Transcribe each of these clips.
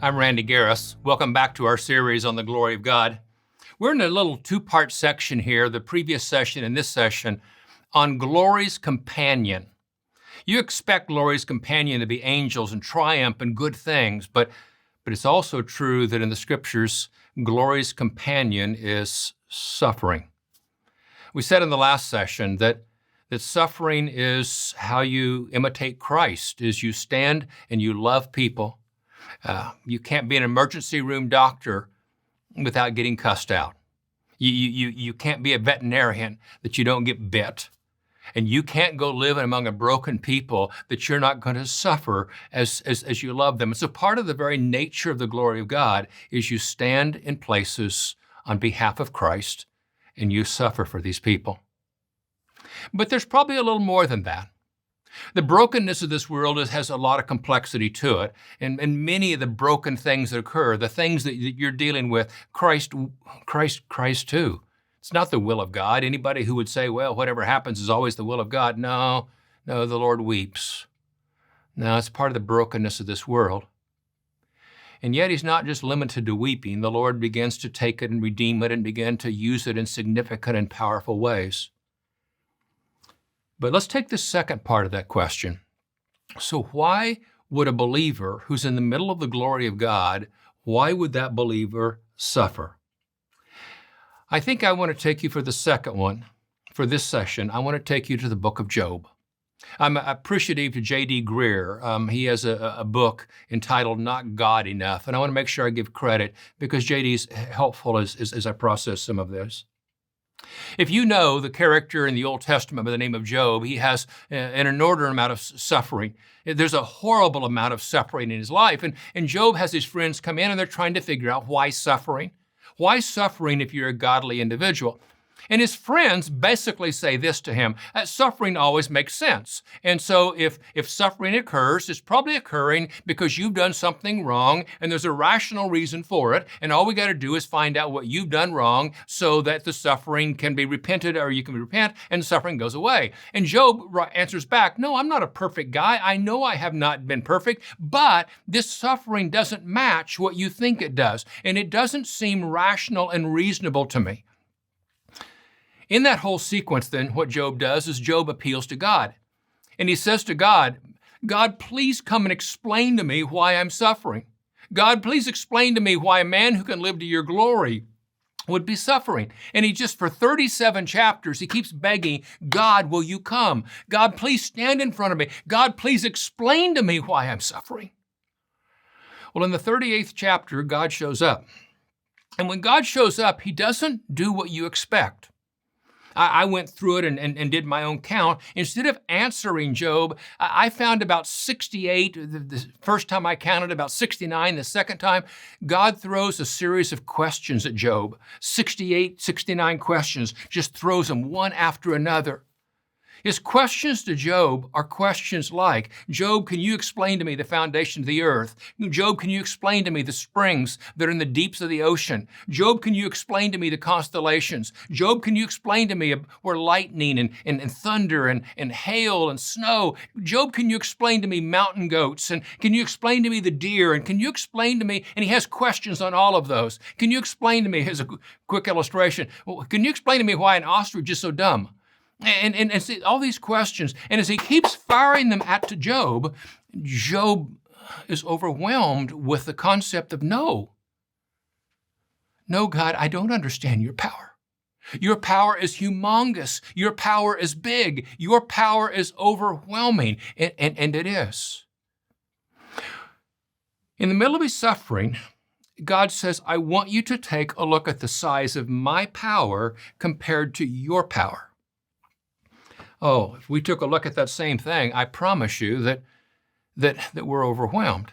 I'm Randy Gariss. Welcome back to our series on the glory of God. We're in a little two-part section here, the previous session and this session, on glory's companion. You expect glory's companion to be angels and triumph and good things, but it's also true that in the scriptures, glory's companion is suffering. We said in the last session that suffering is how you imitate Christ, is you stand and you love people. You can't be an emergency room doctor without getting cussed out. You can't be a veterinarian that you don't get bit. And you can't go live among a broken people that you're not going to suffer as you love them. And so part of the very nature of the glory of God is you stand in places on behalf of Christ and you suffer for these people. But there's probably a little more than that. The brokenness of this world has a lot of complexity to it. And many of the broken things that occur, the things that you're dealing with, Christ too. It's not the will of God. Anybody who would say, well, whatever happens is always the will of God. No, the Lord weeps. No, it's part of the brokenness of this world. And yet he's not just limited to weeping. The Lord begins to take it and redeem it and begin to use it in significant and powerful ways. But let's take the second part of that question. So why would a believer who's in the middle of the glory of God, why would that believer suffer? I think I want to take you for the second one, for this session. I want to take you to the book of Job. I'm appreciative to J.D. Greer. He has a book entitled Not God Enough, and I want to make sure I give credit because J.D.'s helpful as I process some of this. If you know the character in the Old Testament by the name of Job, he has an inordinate amount of suffering. There's a horrible amount of suffering in his life. And Job has his friends come in and they're trying to figure out why suffering. Why suffering if you're a godly individual? And his friends basically say this to him, that suffering always makes sense. And so if suffering occurs, it's probably occurring because you've done something wrong and there's a rational reason for it. And all we got to do is find out what you've done wrong so that the suffering can be repented or you can repent and the suffering goes away. And Job answers back, no, I'm not a perfect guy. I know I have not been perfect, but this suffering doesn't match what you think it does. And it doesn't seem rational and reasonable to me. In that whole sequence, then, what Job does is Job appeals to God. And he says to God, God, please come and explain to me why I'm suffering. God, please explain to me why a man who can live to your glory would be suffering. And he just, for 37 chapters, he keeps begging, God, will you come? God, please stand in front of me. God, please explain to me why I'm suffering. Well, in the 38th chapter, God shows up. And when God shows up, he doesn't do what you expect. I went through it and did my own count. Instead of answering Job, I found about 68. The first time I counted about 69. The second time, God throws a series of questions at Job. 68, 69 questions, just throws them one after another. His questions to Job are questions like, Job, can you explain to me the foundation of the earth? Job, can you explain to me the springs that are in the deeps of the ocean? Job, can you explain to me the constellations? Job, can you explain to me where lightning and thunder and hail and snow? Job, can you explain to me mountain goats? And can you explain to me the deer? And can you explain to me, and he has questions on all of those. Can you explain to me, here's a quick illustration. Well, can you explain to me why an ostrich is so dumb? And see, all these questions. And as he keeps firing them to Job, Job is overwhelmed with the concept of no. No, God, I don't understand your power. Your power is humongous. Your power is big. Your power is overwhelming. And it is. In the middle of his suffering, God says, I want you to take a look at the size of my power compared to your power. Oh, if we took a look at that same thing, I promise you that we're overwhelmed.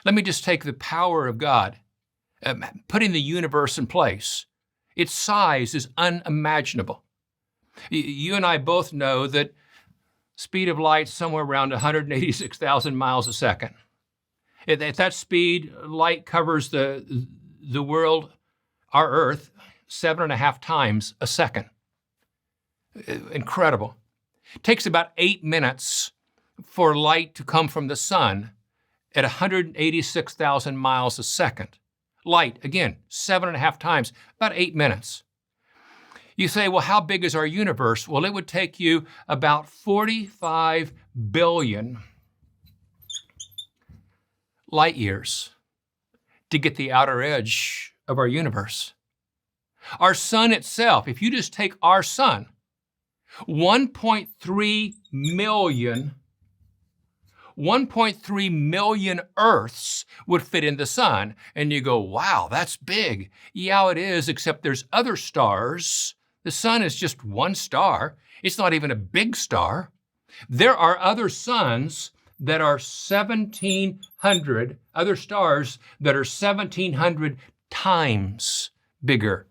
Let me just take the power of God, putting the universe in place. Its size is unimaginable. You and I both know that speed of light is somewhere around 186,000 miles a second. At that speed, light covers the world, our Earth, 7.5 times a second. Incredible. It takes about 8 minutes for light to come from the sun. at 186,000 miles a second. Light, again, 7.5 times, about 8 minutes. You say, well, how big is our universe? Well, it would take you about 45 billion light years to get the outer edge of our universe. Our sun itself, if you just take our sun, 1.3 million Earths would fit in the sun. And you go, wow, that's big. Yeah, it is, except there's other stars. The sun is just one star. It's not even a big star. There are other suns that are 1,700, other stars that are 1,700 times bigger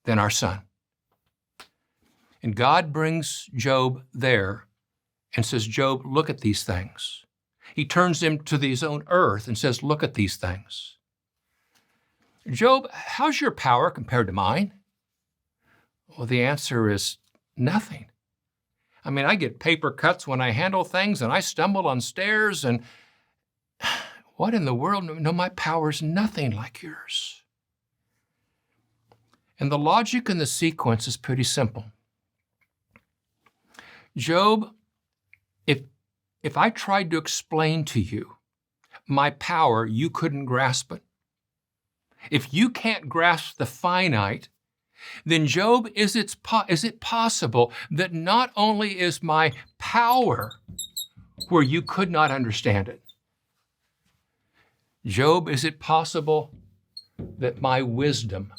than our sun. And God brings Job there and says, Job, look at these things. He turns him to his own earth and says, look at these things. Job, how's your power compared to mine? Well, the answer is nothing. I mean, I get paper cuts when I handle things, and I stumble on stairs, and what in the world? No, my power's nothing like yours. And the logic and the sequence is pretty simple. Job, if I tried to explain to you my power, you couldn't grasp it. If you can't grasp the finite, then Job, is it possible that not only is my power where you could not understand it? Job, is it possible that my wisdom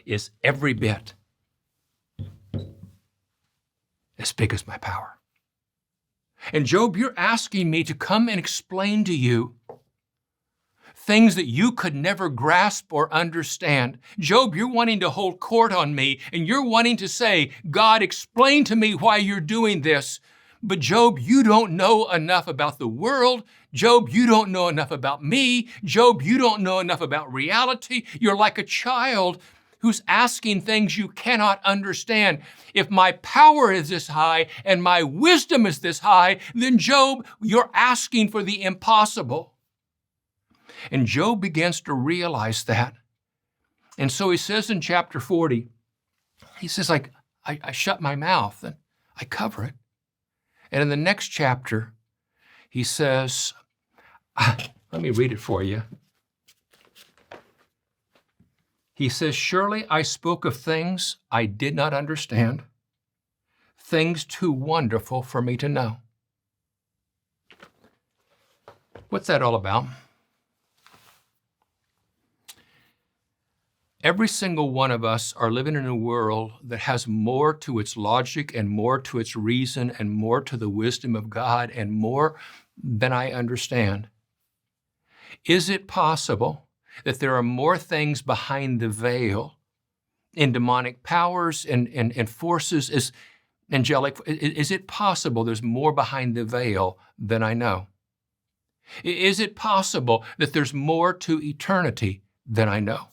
is every bit as big as my power? And Job, you're asking me to come and explain to you things that you could never grasp or understand. Job, you're wanting to hold court on me, and you're wanting to say, God, explain to me why you're doing this. But Job, you don't know enough about the world. Job, you don't know enough about me. Job, you don't know enough about reality. You're like a child who's asking things you cannot understand. If my power is this high and my wisdom is this high, then Job, you're asking for the impossible. And Job begins to realize that. And so he says in chapter 40, he says, I shut my mouth and I cover it. And in the next chapter, he says, let me read it for you. He says, surely I spoke of things I did not understand, things too wonderful for me to know. What's that all about? Every single one of us are living in a world that has more to its logic and more to its reason and more to the wisdom of God and more than I understand. Is it possible that there are more things behind the veil in demonic powers and forces as angelic? Is it possible there's more behind the veil than I know? Is it possible that there's more to eternity than I know?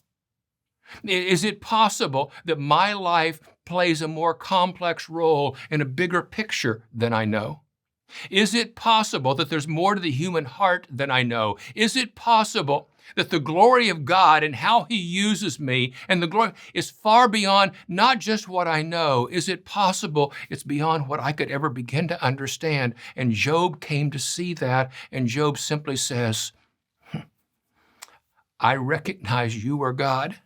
Is it possible that my life plays a more complex role in a bigger picture than I know? Is it possible that there's more to the human heart than I know? Is it possible that the glory of God and how He uses me and the glory is far beyond not just what I know? Is it possible it's beyond what I could ever begin to understand? And Job came to see that, and Job simply says, I recognize you are God,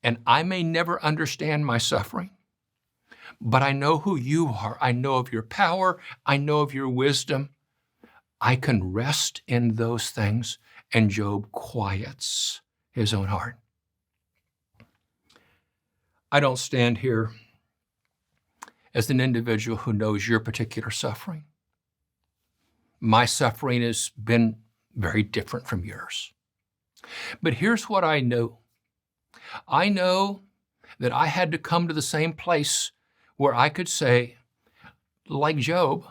and I may never understand my suffering, but I know who you are. I know of your power. I know of your wisdom. I can rest in those things. And Job quiets his own heart. I don't stand here as an individual who knows your particular suffering. My suffering has been very different from yours. But here's what I know. I know that I had to come to the same place where I could say, like Job,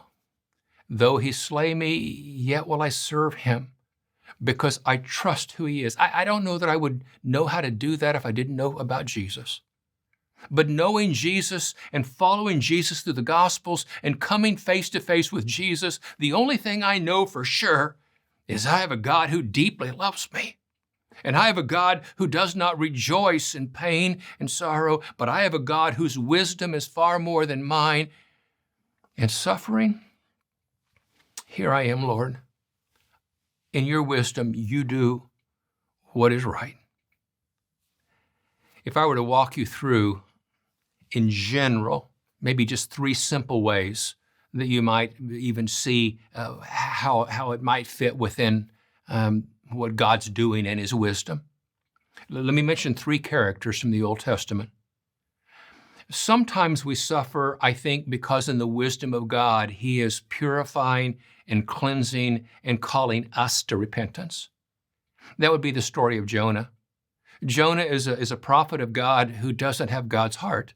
though he slay me, yet will I serve him, because I trust who he is. I don't know that I would know how to do that if I didn't know about Jesus. But knowing Jesus and following Jesus through the Gospels and coming face to face with Jesus, the only thing I know for sure is I have a God who deeply loves me. And I have a God who does not rejoice in pain and sorrow, but I have a God whose wisdom is far more than mine. And suffering, here I am, Lord. In your wisdom, you do what is right. If I were to walk you through, in general, maybe just 3 simple ways that you might even see how it might fit within what God's doing in his wisdom. Let me mention 3 characters from the Old Testament. Sometimes we suffer, I think, because in the wisdom of God, he is purifying and cleansing and calling us to repentance. That would be the story of Jonah. Jonah is a prophet of God who doesn't have God's heart.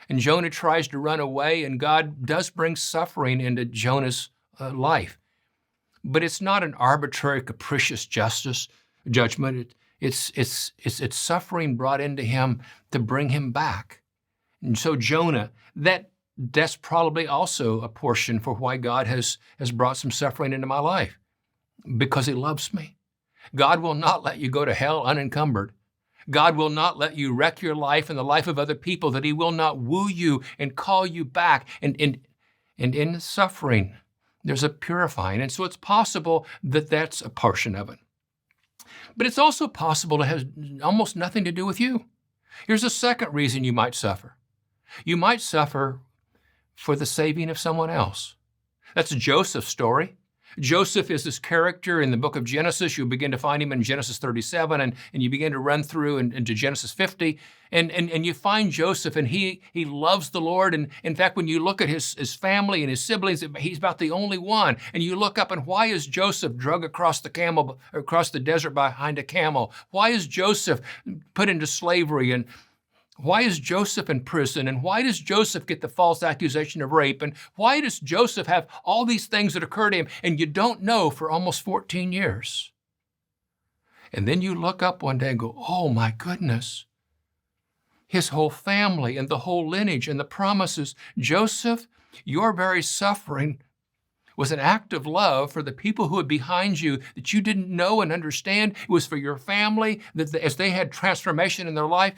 And Jonah tries to run away, and God does bring suffering into Jonah's life. But it's not an arbitrary, capricious judgment. It's suffering brought into him to bring him back. And so Jonah, that's probably also a portion for why God has brought some suffering into my life, because he loves me. God will not let you go to hell unencumbered. God will not let you wreck your life and the life of other people, that he will not woo you and call you back. And in suffering, there's a purifying. And so it's possible that that's a portion of it. But it's also possible to have almost nothing to do with you. Here's a second reason you might suffer. You might suffer for the saving of someone else. That's Joseph's story. Joseph is this character in the book of Genesis. You'll begin to find him in Genesis 37, and you begin to run through into Genesis 50, and you find Joseph, and he loves the Lord. And in fact, when you look at his family and his siblings, he's about the only one. And you look up, and why is Joseph drug across the desert behind a camel? Why is Joseph put into slavery? And why is Joseph in prison? And why does Joseph get the false accusation of rape? And why does Joseph have all these things that occur to him? And you don't know for almost 14 years. And then you look up one day and go, oh my goodness. His whole family and the whole lineage and the promises. Joseph, your very suffering was an act of love for the people who are behind you that you didn't know and understand. It was for your family, that as they had transformation in their life.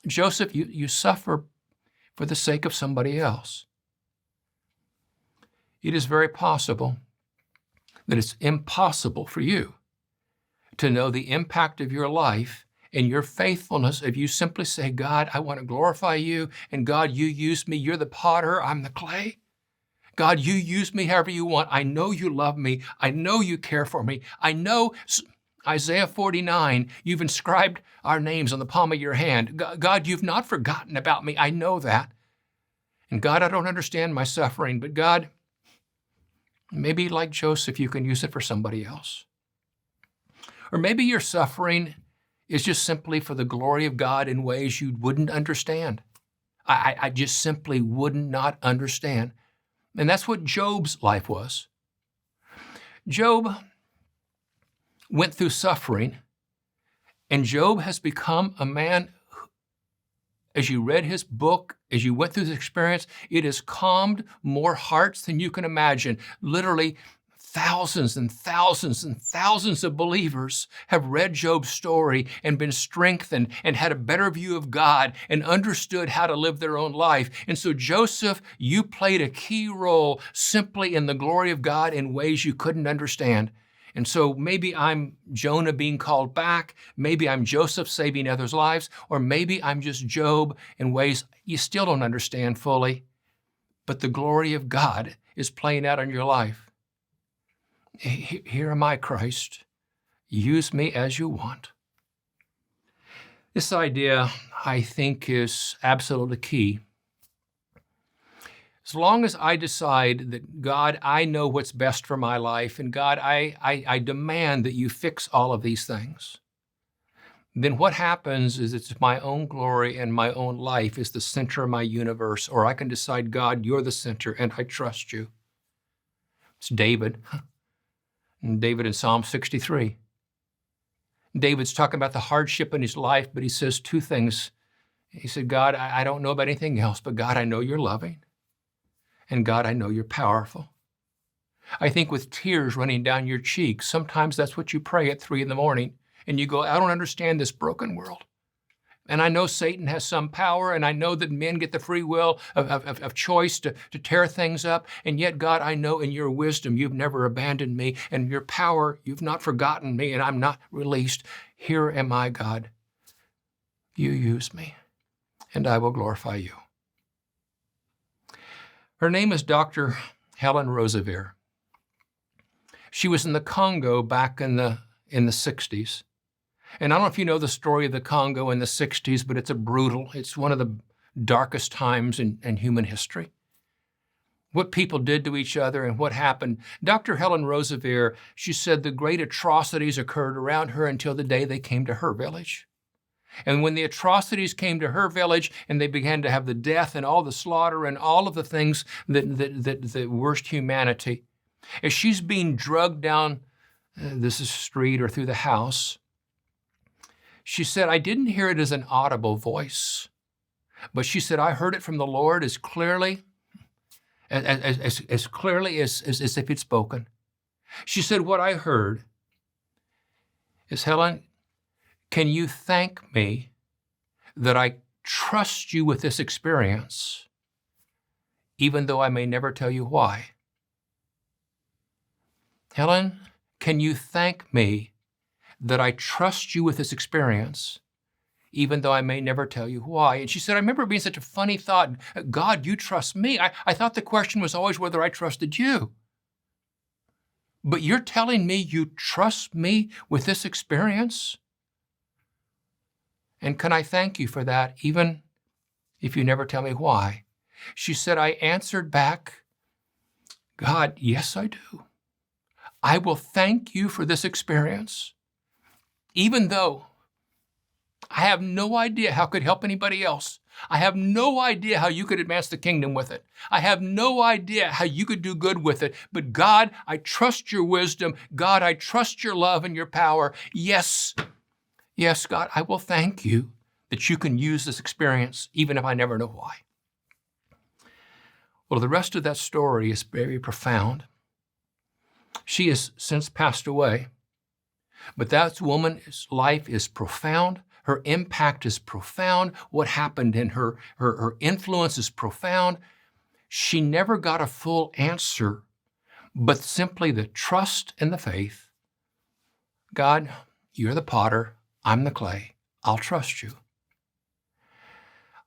Joseph, you suffer for the sake of somebody else. It is very possible that it's impossible for you to know the impact of your life and your faithfulness if you simply say, God, I want to glorify you, and God, you use me. You're the potter, I'm the clay. God, you use me however you want. I know you love me. I know you care for me. I know Isaiah 49, you've inscribed our names on the palm of your hand. God, you've not forgotten about me. I know that. And God, I don't understand my suffering, but God, maybe like Joseph, you can use it for somebody else. Or maybe your suffering is just simply for the glory of God in ways you wouldn't understand. I just simply would not understand. And that's what Job's life was. Job went through suffering, and Job has become a man, as you read his book, as you went through this experience, it has calmed more hearts than you can imagine. Literally, thousands and thousands and thousands of believers have read Job's story and been strengthened and had a better view of God and understood how to live their own life. And so, Joseph, you played a key role simply in the glory of God in ways you couldn't understand. And so maybe I'm Jonah being called back, maybe I'm Joseph saving others' lives, or maybe I'm just Job in ways you still don't understand fully, but the glory of God is playing out in your life. Here am I, Christ. Use me as you want. This idea, I think, is absolutely key. As long as I decide that, God, I know what's best for my life, and God, I demand that you fix all of these things, then what happens is it's my own glory and my own life is the center of my universe, or I can decide, God, you're the center, and I trust you. It's David. David in Psalm 63. David's talking about the hardship in his life, but he says 2 things He said, God, I don't know about anything else, but God, I know you're loving. And God, I know you're powerful. I think with tears running down your cheeks, sometimes that's what you pray at 3 a.m. And you go, I don't understand this broken world. And I know Satan has some power, and I know that men get the free will of choice to tear things up. And yet, God, I know in your wisdom, you've never abandoned me, and your power, you've not forgotten me, and I'm not released. Here am I, God. You use me, and I will glorify you. Her name is Dr. Helen Roosevelt. She was in the Congo back in the 60s. And I don't know if you know the story of the Congo in the 60s, but it's one of the darkest times in human history. What people did to each other and what happened. Dr. Helen Roosevelt, she said the great atrocities occurred around her until the day they came to her village. And when the atrocities came to her village and they began to have the death and all the slaughter and all of the things that worst humanity, as she's being drugged down this street or through the house, she said, I didn't hear it as an audible voice, but she said, I heard it from the Lord as clearly as if he'd spoken. She said, what I heard is, Helen, can you thank me that I trust you with this experience, even though I may never tell you why? Helen, can you thank me that I trust you with this experience, even though I may never tell you why? And she said, I remember it being such a funny thought. God, you trust me. I thought the question was always whether I trusted you. But you're telling me you trust me with this experience? And can I thank you for that, even if you never tell me why? She said, I answered back, God, yes, I do. I will thank you for this experience, even though I have no idea how it could help anybody else. I have no idea how you could advance the kingdom with it. I have no idea how you could do good with it. But God, I trust your wisdom. God, I trust your love and your power. Yes, God, I will thank you that you can use this experience, even if I never know why. Well, the rest of that story is very profound. She has since passed away, but that woman's life is profound. Her impact is profound. What happened in her influence is profound. She never got a full answer, but simply the trust and the faith. God, you're the potter. I'm the clay. I'll trust you.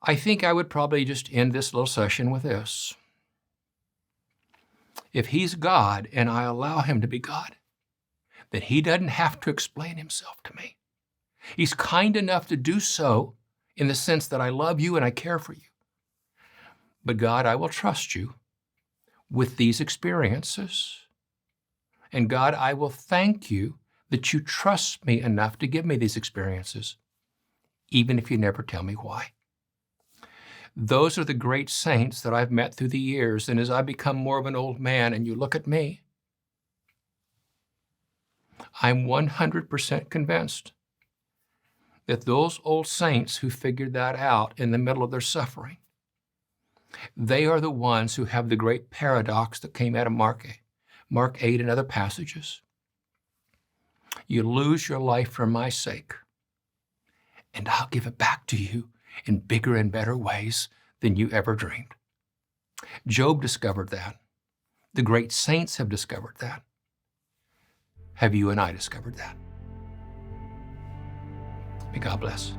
I think I would probably just end this little session with this. If he's God and I allow him to be God, then he doesn't have to explain himself to me. He's kind enough to do so in the sense that I love you and I care for you. But God, I will trust you with these experiences. And God, I will thank you that you trust me enough to give me these experiences, even if you never tell me why. Those are the great saints that I've met through the years. And as I become more of an old man and you look at me, I'm 100% convinced that those old saints who figured that out in the middle of their suffering, they are the ones who have the great paradox that came out of Mark 8 and other passages. You lose your life for my sake, and I'll give it back to you in bigger and better ways than you ever dreamed. Job discovered that. The great saints have discovered that. Have you and I discovered that? May God bless.